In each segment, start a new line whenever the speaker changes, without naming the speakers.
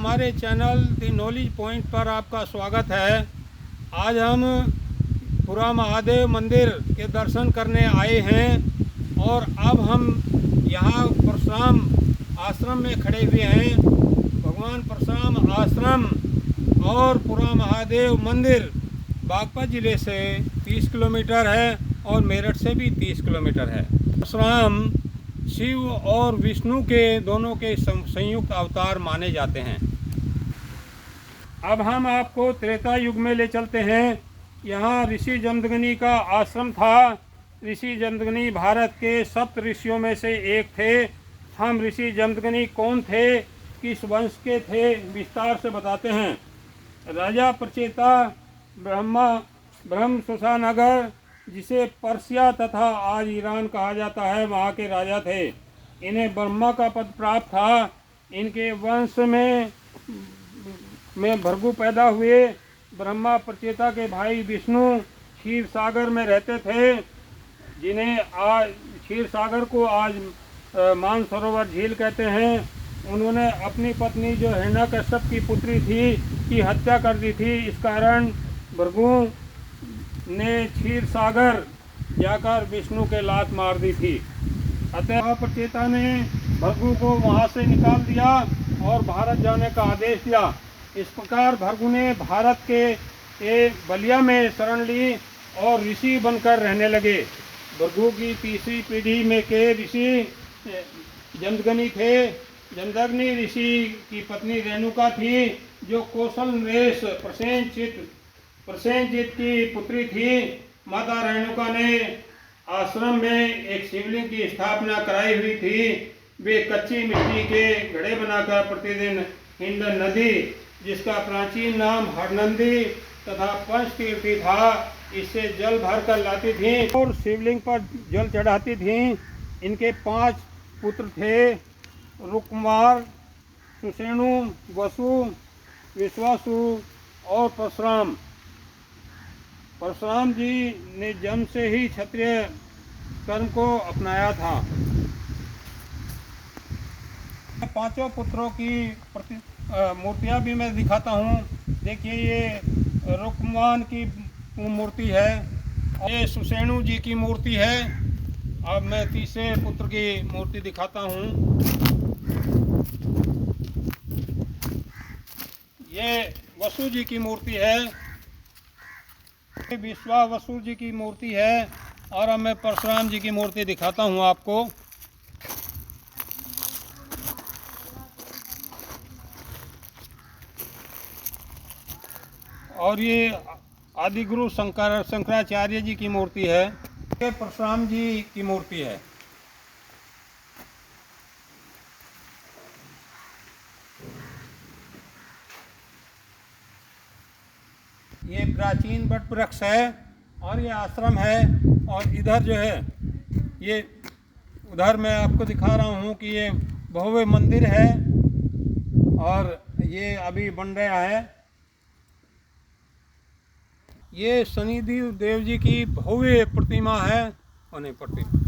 हमारे channel the knowledge point पर आपका स्वागत है। आज हम पुरा महादेव मंदिर के दर्शन करने आए हैं और अब हम यहाँ परशुराम आश्रम में खड़े हुए हैं। भगवान परशुराम आश्रम और पुरा महादेव मंदिर बागपत ज़िले से 30 किलोमीटर है और मेरठ से भी 30 किलोमीटर है। परशुराम शिव और विष्णु के दोनों के संयुक्त अवतार माने जाते हैं। अब हम आपको त्रेता युग में ले चलते हैं। यहाँ ऋषि जमदग्नि का आश्रम था। ऋषि जमदग्नि भारत के सप्त ऋषियों में से एक थे। हम ऋषि जमदग्नि कौन थे, किस वंश के थे, विस्तार से बताते हैं। राजा प्रचेता ब्रह्म सुसानगर, जिसे पर्सिया तथा आज ईरान कहा जाता है, वहाँ के राजा थे। इन्हें ब्रह्मा का पद प्राप्त था। इनके वंश में भृगु पैदा हुए। ब्रह्मा प्रचेता के भाई विष्णु क्षीर सागर में रहते थे, जिन्हें आज क्षीर सागर को आज मानसरोवर झील कहते हैं। उन्होंने अपनी पत्नी जो हिरण्यकश्यप की पुत्री थी की हत्या कर दी थी। इस कारण भृगु ने क्षीर सागर जाकर विष्णु के लात मार दी थी। अतः प्रचेता ने भृगु को वहां से निकाल दिया और भारत जाने का आदेश दिया। इस प्रकार भृगु ने भारत के बलिया में शरण ली और ऋषि बनकर रहने लगे। भृगु की तीसरी पीढ़ी में के ऋषि जमदग्नि थे। जमदग्नि ऋषि की पत्नी रेणुका थी, जो कौशल नरेश प्रसेनजित की पुत्री थी। माता रेणुका ने आश्रम में एक शिवलिंग की स्थापना कराई हुई थी। वे कच्ची मिट्टी के घड़े बनाकर प्रतिदिन हिंडन नदी, जिसका प्राचीन नाम हरनंदी तथा पंचतीर्थी था, इससे जल भर कर लाती थीं और शिवलिंग पर जल चढ़ाती थीं। इनके 5 पुत्र थे: रुक्मार, सुषेणु, वसु, विश्वासु और परशुराम। परशुराम जी ने जन्म से ही क्षत्रिय कर्म को अपनाया था। 5 पुत्रों की मूर्तियां भी मैं दिखाता हूँ। देखिए, ये रुक्मान की मूर्ति है, ये सुषेणु जी की मूर्ति है। अब मैं तीसरे पुत्र की मूर्ति दिखाता हूँ। ये वसु जी की मूर्ति है, विश्वावसु जी की मूर्ति है। और अब मैं परशुराम जी की मूर्ति दिखाता हूँ आपको। और ये आदिगुरु शंकराचार्य जी की मूर्ति है। ये परशुराम जी की मूर्ति है। ये प्राचीन वट वृक्ष है और ये आश्रम है। और इधर जो है, ये उधर मैं आपको दिखा रहा हूँ कि ये भव्य मंदिर है और ये अभी बन रहा है। ये शनिदेव देव जी की भव्य प्रतिमा है। प्रतिमा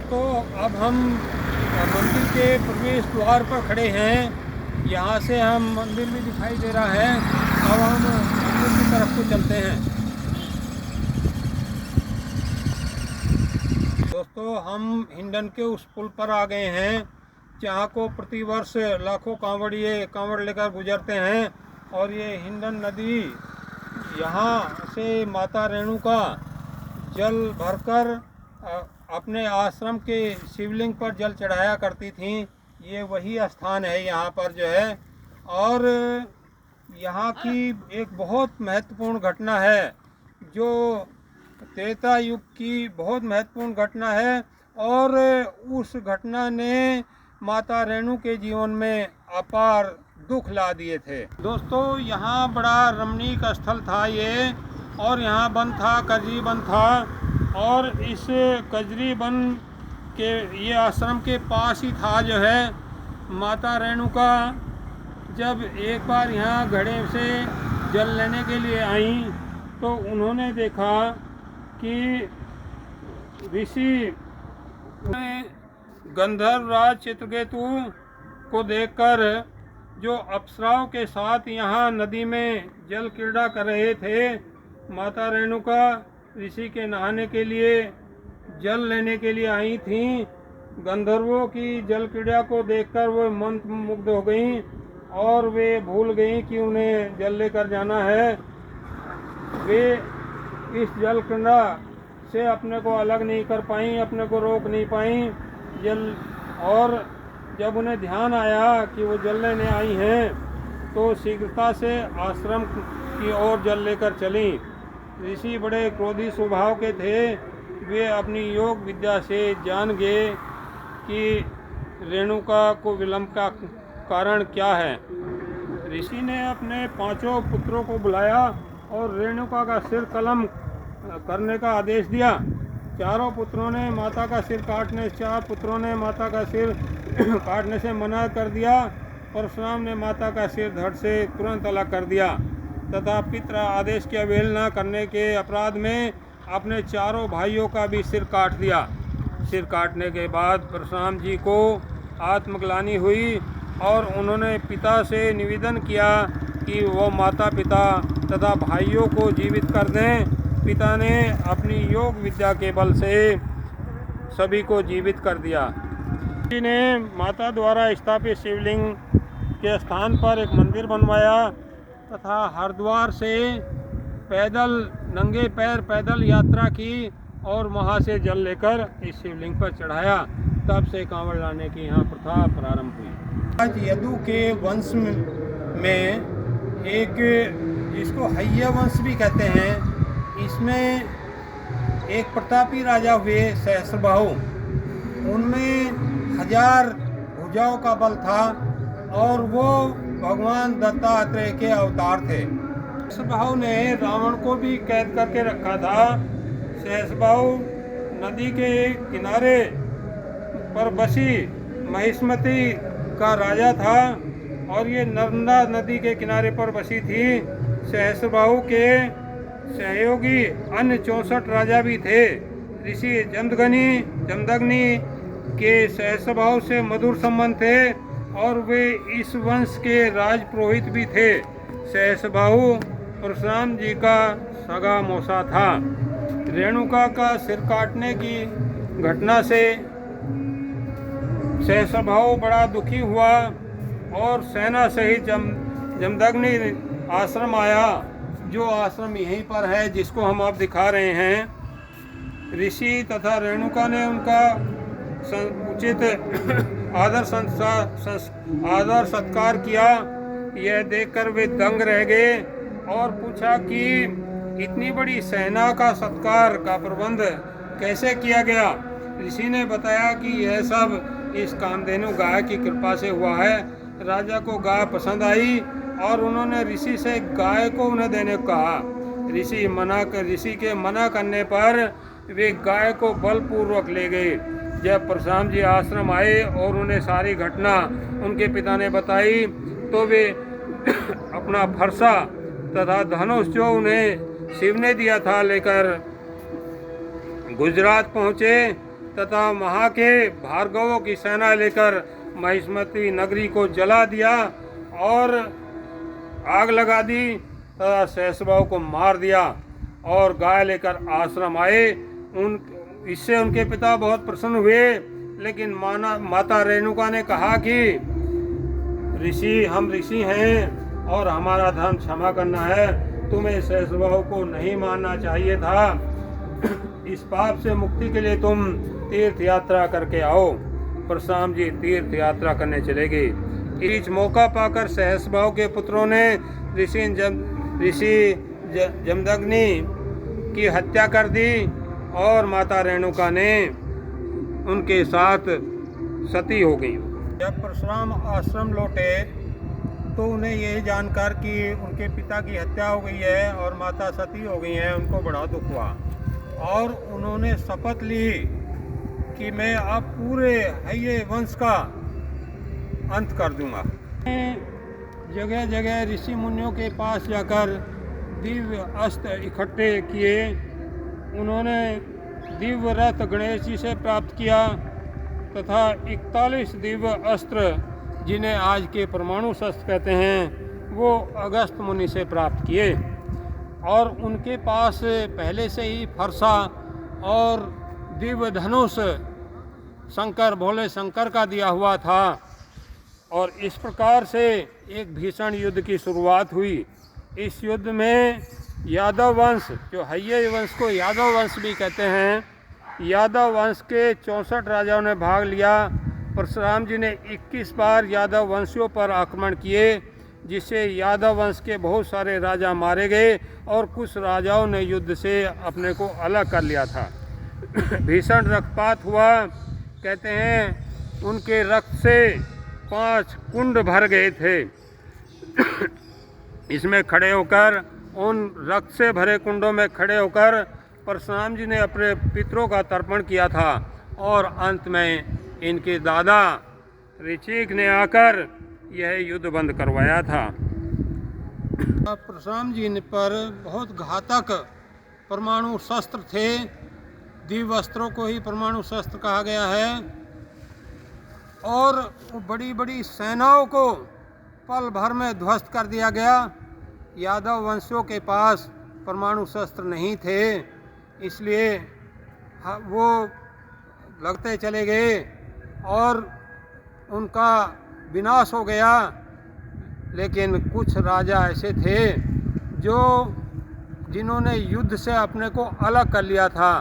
तो अब हम मंदिर के प्रवेश द्वार पर खड़े हैं। यहाँ से हम मंदिर भी दिखाई दे रहा है। अब हम मंदिर की तरफ को चलते हैं। दोस्तों, हम हिंडन के उस पुल पर आ गए हैं, जहाँ को प्रतिवर्ष लाखों कांवड़ लेकर गुजरते हैं। और ये हिंडन नदी, यहाँ से माता रेणुका जल भरकर अपने आश्रम के शिवलिंग पर जल चढ़ाया करती थीं। ये वही स्थान है यहाँ पर जो है। और यहाँ की एक बहुत महत्वपूर्ण घटना है, जो त्रेता युग की बहुत महत्वपूर्ण घटना है। और उस घटना ने माता रेणु के जीवन में अपार दुख ला दिए थे। दोस्तों, यहाँ बड़ा रमणीक स्थल था ये, और यहाँ वन था, कजरी वन था, और इस कजरी वन के ये आश्रम के पास ही था जो है माता रेणुका जब एक बार यहाँ घड़े से जल लेने के लिए आई तो उन्होंने देखा कि ऋषि गंधर्वराज चित्रकेतु को देखकर जो अप्सराओं के साथ यहाँ नदी में जल क्रीड़ा कर रहे थे, माता रेणुका ऋषि के नहाने के लिए जल लेने के लिए आई थीं। गंधर्वों की जल क्रीड़ा को देखकर वो मंत्रमुग्ध हो गईं और वे भूल गईं कि उन्हें जल लेकर जाना है। वे इस जल क्रीड़ा से अपने को अलग नहीं कर पाई, अपने को रोक नहीं पाई जल। और जब उन्हें ध्यान आया कि वो जल लेने आई हैं तो शीघ्रता से आश्रम की ओर जल लेकर चली। ऋषि बड़े क्रोधी स्वभाव के थे। वे अपनी योग विद्या से जान गए कि रेणुका को विलंब का कारण क्या है। ऋषि ने अपने 5 पुत्रों को बुलाया और रेणुका का सिर कलम करने का आदेश दिया। 4 पुत्रों ने माता का सिर काटने, 4 पुत्रों ने माता का सिर काटने से मना कर दिया। परशुराम ने माता का सिर धड़ से तुरंत अलग कर दिया तथा पितृ आदेश की अवहेलना करने के अपराध में अपने 4 भाइयों का भी सिर काट दिया। सिर काटने के बाद परशुराम जी को आत्मग्लानि हुई और उन्होंने पिता से निवेदन किया कि वो माता पिता तथा भाइयों को जीवित कर दें। पिता ने अपनी योग विद्या के बल से सभी को जीवित कर दिया। ऋषि ने माता द्वारा स्थापित शिवलिंग के स्थान पर एक मंदिर बनवाया तथा हरिद्वार से पैदल नंगे पैर पैदल यात्रा की और वहाँ से जल लेकर इस शिवलिंग पर चढ़ाया। तब से कांवड़ लाने की यहाँ प्रथा प्रारंभ हुई। आज यदु के वंश में एक जिसको हैय वंश भी कहते हैं, इसमें एक प्रतापी राजा हुए सहस्रबाहु। उनमें 1000 भुजाओं का बल था और वो भगवान दत्तात्रेय के अवतार थे। सहस्रबाहु ने रावण को भी कैद करके रखा था। सहस्रबाहु नदी के किनारे पर बसी महिष्मति का राजा था और ये नर्मदा नदी के किनारे पर बसी थी। सहस्रबाहु के सहयोगी अन्य 64 राजा भी थे। ऋषि जमदग्नि के सहस्रबाहु से मधुर संबंध थे और वे इस वंश के राजपुरोहित भी थे। सहस्रबाहु परशुराम जी का सगा मौसा था। रेणुका का सिर काटने की घटना से सहस्रबाहु बड़ा दुखी हुआ और सेना सहित जमदग्नि आश्रम आया, जो आश्रम यहीं पर है जिसको हम आप दिखा रहे हैं। ऋषि तथा रेणुका ने उनका उचित आदर सत्कार किया। यह देखकर वे दंग रह गए और पूछा कि इतनी बड़ी सेना का सत्कार का प्रबंध कैसे किया गया। ऋषि ने बताया कि यह सब इस कामधेनु गाय की कृपा से हुआ है। राजा को गाय पसंद आई और उन्होंने ऋषि से गाय को उन्हें देने को कहा। ऋषि के मना करने पर वे गाय को बलपूर्वक ले गए। जब परशुराम जी आश्रम आए और उन्हें सारी घटना उनके पिता ने बताई तो वे अपना फरसा तथा धनुष जो उन्हें शिव ने दिया था लेकर गुजरात पहुँचे तथा वहाँ के भार्गवों की सेना लेकर महिष्मति नगरी को जला दिया और आग लगा दी तथा सहस्रबाहु को मार दिया और गाय लेकर आश्रम आए। इससे उनके पिता बहुत प्रसन्न हुए, लेकिन माता रेणुका ने कहा कि हम ऋषि हैं और हमारा धर्म क्षमा करना है, तुम्हें सहस्रबाहु को नहीं मानना चाहिए था। इस पाप से मुक्ति के लिए तुम तीर्थ यात्रा करके आओ। परशुराम जी तीर्थ यात्रा करने चले गए। इस मौका पाकर सहस्रबाहु के पुत्रों ने ऋषि जमदग्नि की हत्या कर दी और माता रेणुका ने उनके साथ सती हो गई। जब परशुराम आश्रम लौटे तो उन्हें यही जानकर कि उनके पिता की हत्या हो गई है और माता सती हो गई हैं, उनको बड़ा दुख हुआ और उन्होंने शपथ ली कि मैं अब पूरे हय्ये वंश का अंत कर दूंगा। जगह जगह ऋषि मुनियों के पास जाकर दिव्य अस्त्र इकट्ठे किए। उन्होंने दिव्य रथ गणेश जी से प्राप्त किया तथा 41 दिव्य अस्त्र, जिन्हें आज के परमाणु शस्त्र कहते हैं, वो अगस्त मुनि से प्राप्त किए और उनके पास पहले से ही फरसा और दिव्य धनुष शंकर, भोले शंकर का दिया हुआ था और इस प्रकार से एक भीषण युद्ध की शुरुआत हुई। इस युद्ध में यादव वंश, जो हय्ये वंश को यादव वंश भी कहते हैं, यादव वंश के 64 राजाओं ने भाग लिया। परशुराम जी ने 21 बार यादव वंशियों पर आक्रमण किए, जिससे यादव वंश के बहुत सारे राजा मारे गए और कुछ राजाओं ने युद्ध से अपने को अलग कर लिया था। भीषण रक्तपात हुआ। कहते हैं उनके रक्त से 5 कुंड भर गए थे। इसमें खड़े होकर, उन रक्त से भरे कुंडों में खड़े होकर परशुराम जी ने अपने पितरों का तर्पण किया था और अंत में इनके दादा ऋचिक ने आकर यह युद्ध बंद करवाया था। परशुराम जी पर बहुत घातक परमाणु शस्त्र थे। दिव्य अस्त्रों को ही परमाणु शस्त्र कहा गया है और बड़ी बड़ी सेनाओं को पल भर में ध्वस्त कर दिया गया। यादव वंशियों के पास परमाणु शस्त्र नहीं थे, इसलिए वो लगते चले गए और उनका विनाश हो गया। लेकिन कुछ राजा ऐसे थे जिन्होंने युद्ध से अपने को अलग कर लिया था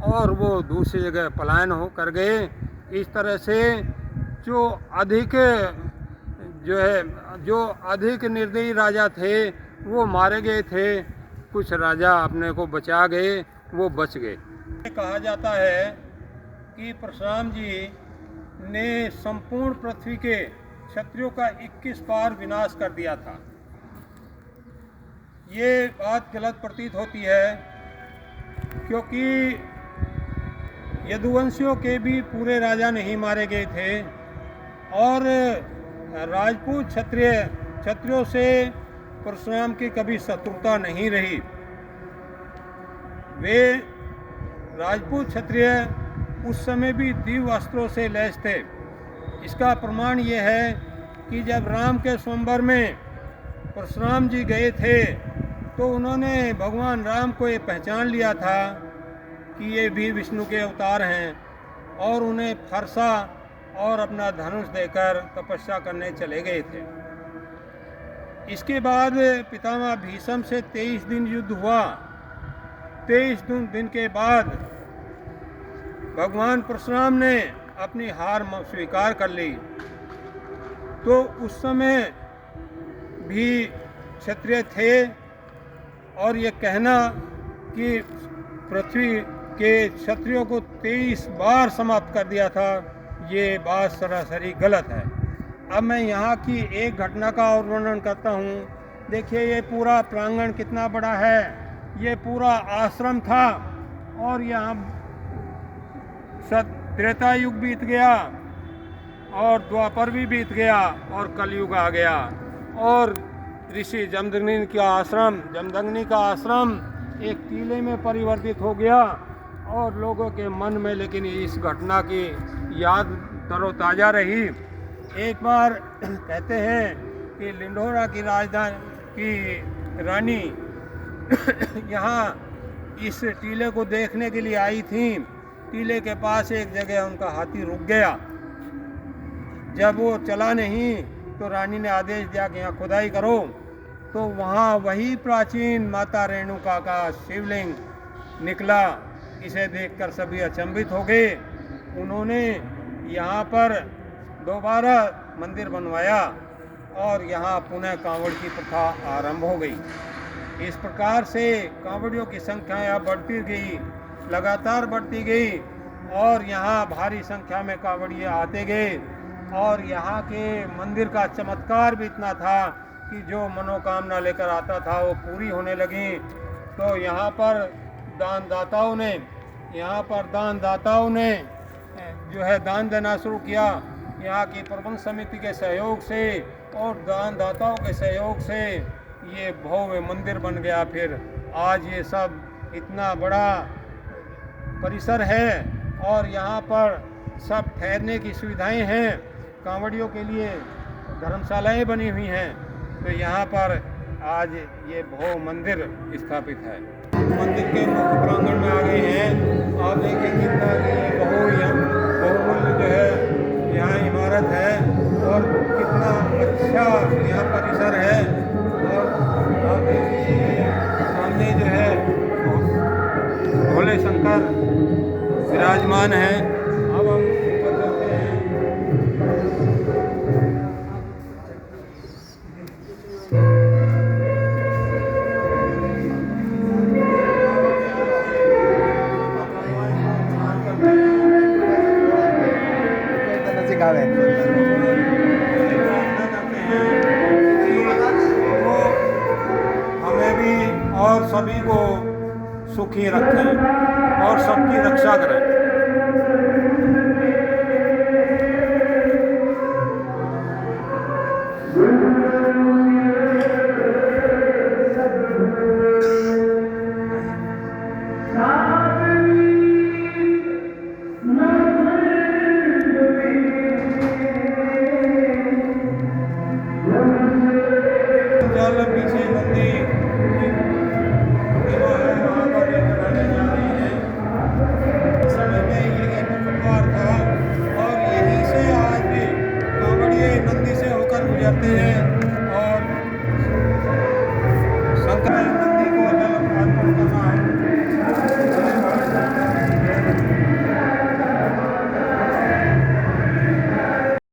और वो दूसरी जगह पलायन हो कर गए। इस तरह से जो अधिक निर्दयी राजा थे वो मारे गए थे, कुछ राजा अपने को बचा गए, वो बच गए। कहा जाता है कि परशुराम जी ने संपूर्ण पृथ्वी के क्षत्रियों का 21 बार विनाश कर दिया था। ये बात गलत प्रतीत होती है क्योंकि यदुवंशियों के भी पूरे राजा नहीं मारे गए थे और राजपूत क्षत्रियों से परशुराम की कभी शत्रुता नहीं रही। वे राजपूत क्षत्रिय उस समय भी दिव्य अस्त्रों से लैस थे। इसका प्रमाण ये है कि जब राम के स्वयंवर में परशुराम जी गए थे तो उन्होंने भगवान राम को ये पहचान लिया था कि ये भी विष्णु के अवतार हैं और उन्हें फरसा और अपना धनुष देकर तपस्या करने चले गए थे। इसके बाद पितामह भीष्म से 23 दिन युद्ध हुआ। 23 दिन के बाद भगवान परशुराम ने अपनी हार स्वीकार कर ली। तो उस समय भी क्षत्रिय थे और ये कहना कि पृथ्वी के क्षत्रियों को 23 बार समाप्त कर दिया था, ये बात सरासरी गलत है। अब मैं यहाँ की एक घटना का और वर्णन करता हूँ। देखिए ये पूरा प्रांगण कितना बड़ा है। ये पूरा आश्रम था और यहाँ त्रेता युग बीत गया और द्वापर भी बीत गया और कलयुग आ गया और ऋषि जमदग्नि का आश्रम एक टीले में परिवर्तित हो गया और लोगों के मन में लेकिन इस घटना की याद तरोताज़ा रही। एक बार कहते हैं कि लिंढोरा की राजधानी की रानी यहाँ इस टीले को देखने के लिए आई थी। टीले के पास एक जगह उनका हाथी रुक गया। जब वो चला नहीं तो रानी ने आदेश दिया कि यहाँ खुदाई करो। तो वहाँ वही प्राचीन माता रेणुका का शिवलिंग निकला। इसे देखकर सभी अचंभित हो गए। उन्होंने यहाँ पर दोबारा मंदिर बनवाया और यहाँ पुनः कांवड़ की प्रथा आरंभ हो गई। इस प्रकार से कांवड़ियों की संख्या बढ़ती गई, लगातार बढ़ती गई और यहाँ भारी संख्या में कांवड़िए आते गए और यहाँ के मंदिर का चमत्कार भी इतना था कि जो मनोकामना लेकर आता था वो पूरी होने लगी। तो यहाँ पर दानदाताओं ने जो है दान देना शुरू किया। यहाँ की प्रबंध समिति के सहयोग से और दानदाताओं के सहयोग से ये भव्य मंदिर बन गया। फिर आज ये सब इतना बड़ा परिसर है और यहाँ पर सब ठहरने की सुविधाएं हैं। कांवड़ियों के लिए धर्मशालाएं बनी हुई हैं। तो यहाँ पर आज ये भव्य मंदिर स्थापित है। मंदिर के मुख्य प्रांगण में आ गए हैं। आप देखें कितना बहुमूल्य जो है यहाँ इमारत है और कितना अच्छा यहाँ परिसर है। और आप देखिए सामने जो है भोले शंकर विराजमान है। अब हम ऊपर चलते हैं। हमें भी और सभी को सुखी रखें और सबकी रक्षा करें।